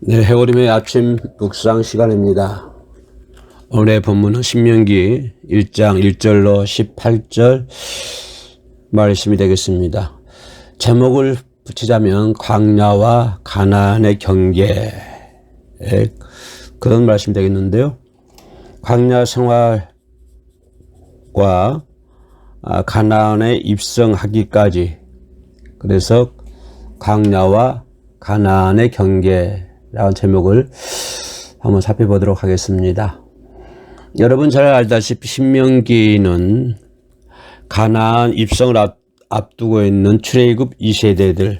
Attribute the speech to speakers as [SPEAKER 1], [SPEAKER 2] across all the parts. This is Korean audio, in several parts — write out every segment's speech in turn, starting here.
[SPEAKER 1] 네, 해오림의 아침 묵상 시간입니다. 오늘의 본문은 신명기 1장 1절로 18절 말씀이 되겠습니다. 제목을 붙이자면 광야와 가나안의 경계, 그런 말씀이 되겠는데요. 광야 생활과 가나안에 입성하기까지, 그래서 광야와 가나안의 경계라는 제목을 한번 살펴보도록 하겠습니다. 여러분 잘 알다시피 신명기는 가나안 입성을 앞두고 있는 출애굽 2세대들,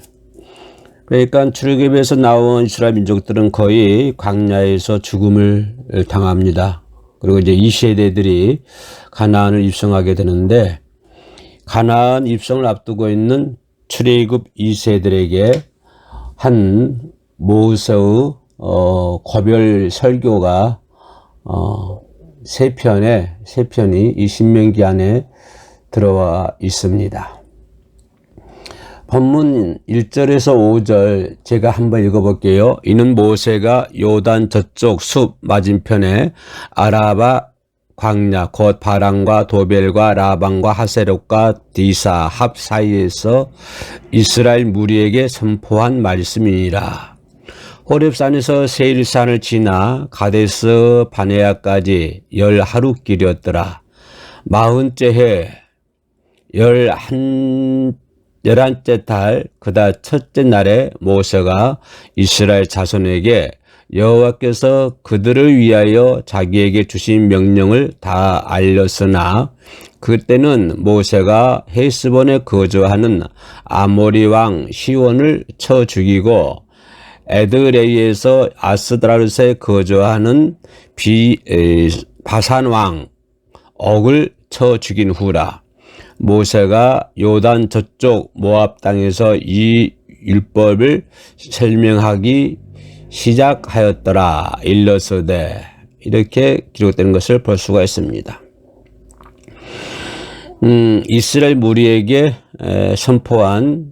[SPEAKER 1] 그러니까 출애굽에서 나온 이스라엘 민족들은 거의 광야에서 죽음을 당합니다. 그리고 이제 2세대들이 가나안을 입성하게 되는데, 가나안 입성을 앞두고 있는 출애굽 2세들에게 한 모세의 거별 설교가 세 편이 이 신명기 안에 들어와 있습니다. 본문 1절에서 5절 제가 한번 읽어볼게요. 이는 모세가 요단 저쪽 숲 맞은편에 아라바 광야 곧 바란과 도벨과 라반과 하세롯과 디사 합 사이에서 이스라엘 무리에게 선포한 말씀이니라. 호렙산에서 세일산을 지나 가데스 바네아까지 10하루 길이었더라. 40째 해 11째 달 그달 첫째 날에 모세가 이스라엘 자손에게 여호와께서 그들을 위하여 자기에게 주신 명령을 다 알렸으나, 그때는 모세가 헤스본에 거주하는 아모리 왕 시온을 쳐 죽이고 에드레이에서 아스드라르스에 거주하는 바산 왕 옥을 쳐 죽인 후라. 모세가 요단 저쪽 모압 땅에서 이 율법을 설명하기 시작하였더라. 일러서되, 이렇게 기록되는 것을 볼 수가 있습니다. 이스라엘 무리에게 선포한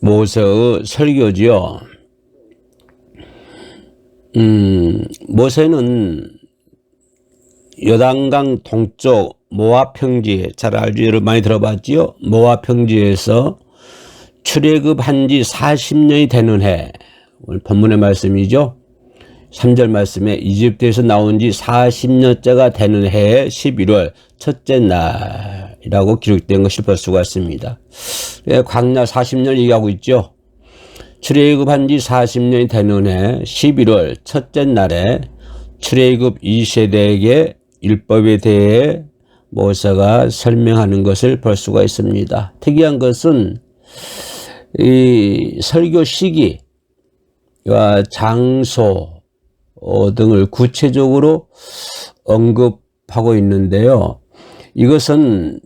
[SPEAKER 1] 모세의 설교지요. 모세는 요단강 동쪽 모압 평지, 잘 알죠? 여러분 많이 들어봤지요? 모압 평지에서 출애굽한 지 40년이 되는 해, 오늘 본문의 말씀이죠. 3절 말씀에 이집트에서 나온 지 40년째가 되는 해의 11월 첫째 날이라고 기록된 것을 볼 수가 있습니다. 광야 40년 얘기하고 있죠. 출애굽한 지 40년이 되는 해 11월 첫째 날에 출애굽 2세대에게 율법에 대해 모세가 설명하는 것을 볼 수가 있습니다. 특이한 것은 이 설교 시기와 장소 등을 구체적으로 언급하고 있는데요. 이것은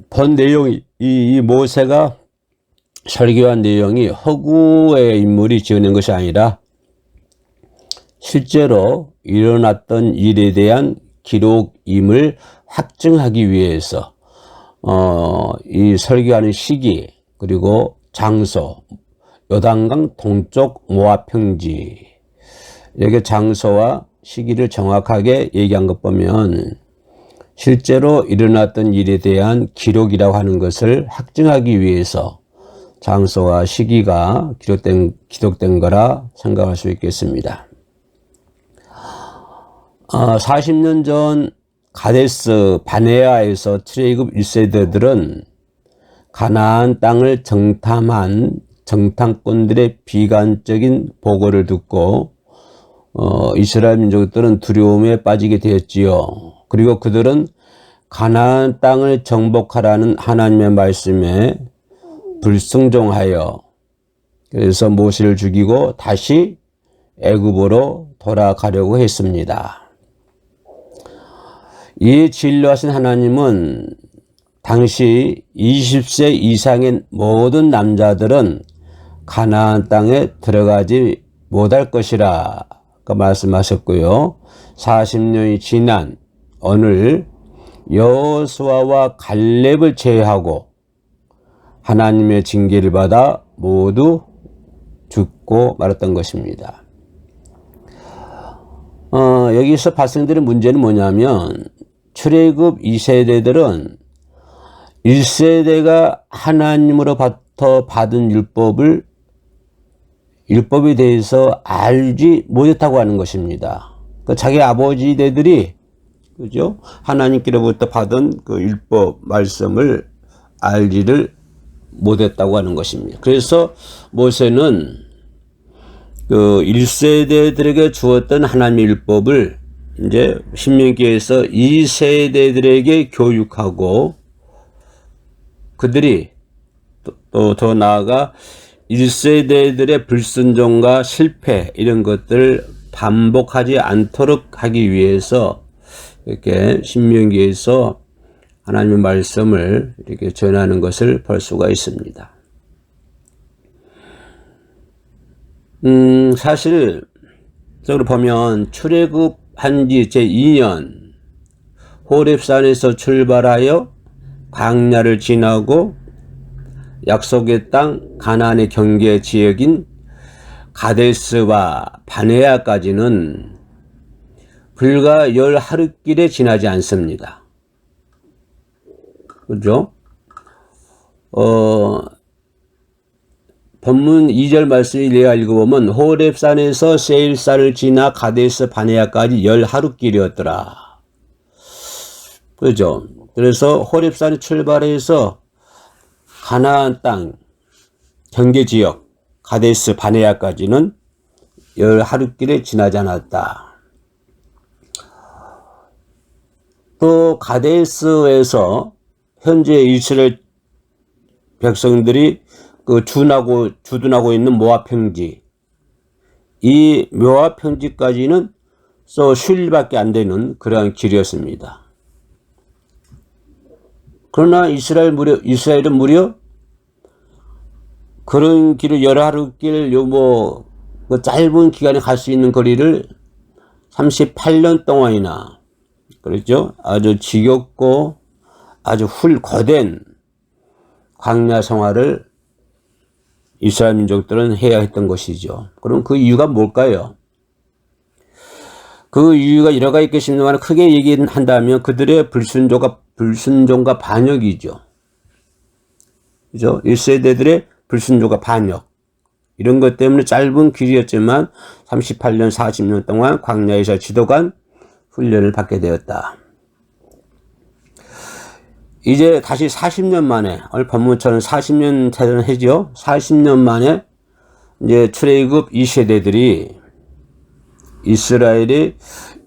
[SPEAKER 1] 본 내용이, 이 모세가 설교한 내용이 허구의 인물이 지어낸 것이 아니라 실제로 일어났던 일에 대한 기록임을 확증하기 위해서 이 설교하는 시기, 그리고 장소, 요단강 동쪽 모압 평지, 이렇게 장소와 시기를 정확하게 얘기한 것 보면 실제로 일어났던 일에 대한 기록이라고 하는 것을 확증하기 위해서 장소와 시기가 기록된 거라 생각할 수 있겠습니다. 40년 전 가데스 바네아에서 출애굽 1세대들은 가나안 땅을 정탐한 정탐꾼들의 비관적인 보고를 듣고 이스라엘 민족들은 두려움에 빠지게 되었지요. 그리고 그들은 가나안 땅을 정복하라는 하나님의 말씀에 불순종하여, 그래서 모세를 죽이고 다시 애굽으로 돌아가려고 했습니다. 이 진노하신 하나님은 당시 20세 이상인 모든 남자들은 가나안 땅에 들어가지 못할 것이라 말씀하셨고요. 40년이 지난 오늘 여호수아와 갈렙을 제외하고 하나님의 징계를 받아 모두 죽고 말았던 것입니다. 여기서 발생되는 문제는 뭐냐면 출애굽 2세대들은 1세대가 하나님으로부터 받은 율법에 대해서 알지 못했다고 하는 것입니다. 자기 아버지들이 그죠? 하나님께로부터 받은 그 율법 말씀을 알지를 못했다고 하는 것입니다. 그래서 모세는 그 1세대들에게 주었던 하나님의 율법을 이제 신명기에서 2세대들에게 교육하고 그들이 또 더 나아가 1세대들의 불순종과 실패 이런 것들을 반복하지 않도록 하기 위해서 이렇게 신명기에서 하나님의 말씀을 이렇게 전하는 것을 볼 수가 있습니다. 사실 적으로 보면 출애굽한 지 제2년 호렙산에서 출발하여 광야를 지나고 약속의 땅 가나안의 경계 지역인 가데스와 바네아까지는 불과 10하루길에 지나지 않습니다. 그죠? 본문 2절 말씀을 내가 읽어보면 호렙산에서 세일산을 지나 가데스 바네아까지 10하루길이었더라. 그죠? 그래서 호렙산에 출발해서 가나안 땅 경계지역 가데스 바네아까지는 10하루길에 지나지 않았다. 또 가데스에서 현재 이스라엘 백성들이 그 주둔하고 있는 모압 평지, 이 모압 평지까지는 쉴일밖에 안 되는 그러한 길이었습니다. 그러나 이스라엘은 무려 그런 길을 10하루길 그 짧은 기간에 갈 수 있는 거리를 38년 동안이나 그렇죠? 아주 지겹고 아주 거된 광야 생활을 이스라엘 민족들은 해야 했던 것이죠. 그럼 그 이유가 뭘까요? 그 이유가 여러 가지 있겠습니다만 크게 얘기한다면 그들의 불순종과 반역이죠. 그죠? 1세대들의 불순종과 반역. 이런 것 때문에 짧은 길이었지만 38년, 40년 동안 광야에서 지도관 훈련을 받게 되었다. 이제 다시 40년 만에, 오늘 본문처럼 40년 되는 해죠. 40년 만에 이제 출애굽 2세대들이 이스라엘이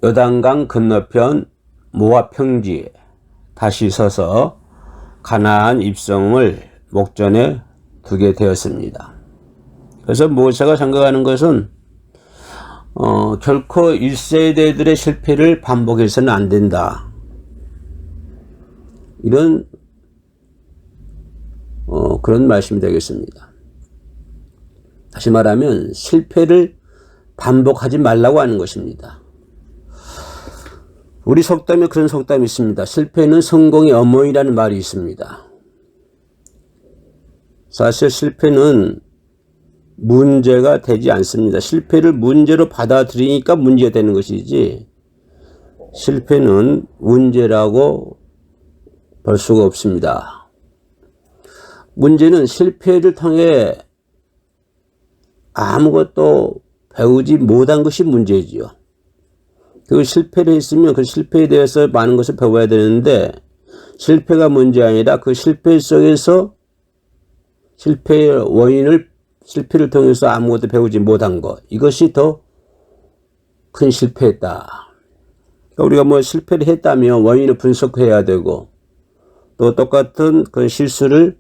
[SPEAKER 1] 요단강 건너편 모압 평지에 다시 서서 가나안 입성을 목전에 두게 되었습니다. 그래서 모세가 생각하는 것은 결코 1세대들의 실패를 반복해서는 안 된다. 이런 그런 말씀이 되겠습니다. 다시 말하면 실패를 반복하지 말라고 하는 것입니다. 우리 속담에 그런 속담이 있습니다. 실패는 성공의 어머니라는 말이 있습니다. 사실 실패는 문제가 되지 않습니다. 실패를 문제로 받아들이니까 문제가 되는 것이지 실패는 문제라고 볼 수가 없습니다. 문제는 실패를 통해 아무것도 배우지 못한 것이 문제지요. 그 실패를 했으면 그 실패에 대해서 많은 것을 배워야 되는데 실패가 문제 아니라 그 실패 속에서 실패의 실패를 통해서 아무것도 배우지 못한 것, 이것이 더 큰 실패였다. 그러니까 우리가 실패를 했다면 원인을 분석해야 되고 또 똑같은 그 실수를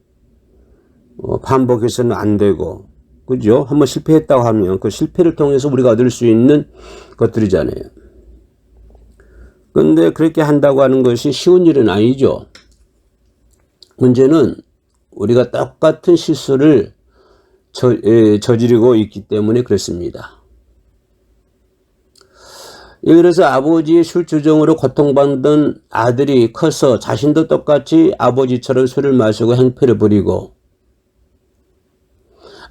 [SPEAKER 1] 반복해서는 안 되고, 그죠? 한번 실패했다고 하면 그 실패를 통해서 우리가 얻을 수 있는 것들이잖아요. 근데 그렇게 한다고 하는 것이 쉬운 일은 아니죠. 문제는 우리가 똑같은 실수를 저지르고 있기 때문에 그렇습니다. 예를 들어서 아버지의 술주정으로 고통받던 아들이 커서 자신도 똑같이 아버지처럼 술을 마시고 행패를 부리고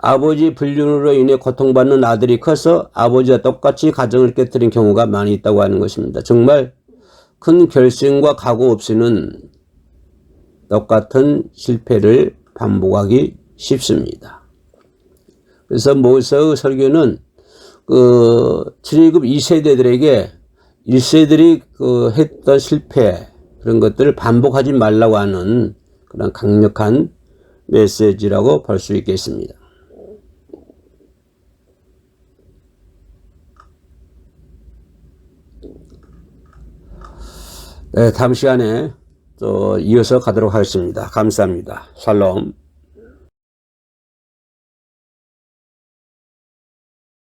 [SPEAKER 1] 아버지 불륜으로 인해 고통받는 아들이 커서 아버지와 똑같이 가정을 깨뜨린 경우가 많이 있다고 하는 것입니다. 정말 큰 결심과 각오 없이는 똑같은 실패를 반복하기 쉽습니다. 그래서 모세의 설교는 출애굽 2세대들에게 1세들이 했던 실패 그런 것들을 반복하지 말라고 하는 그런 강력한 메시지라고 볼 수 있겠습니다. 네, 다음 시간에 또 이어서 가도록 하겠습니다. 감사합니다. 샬롬.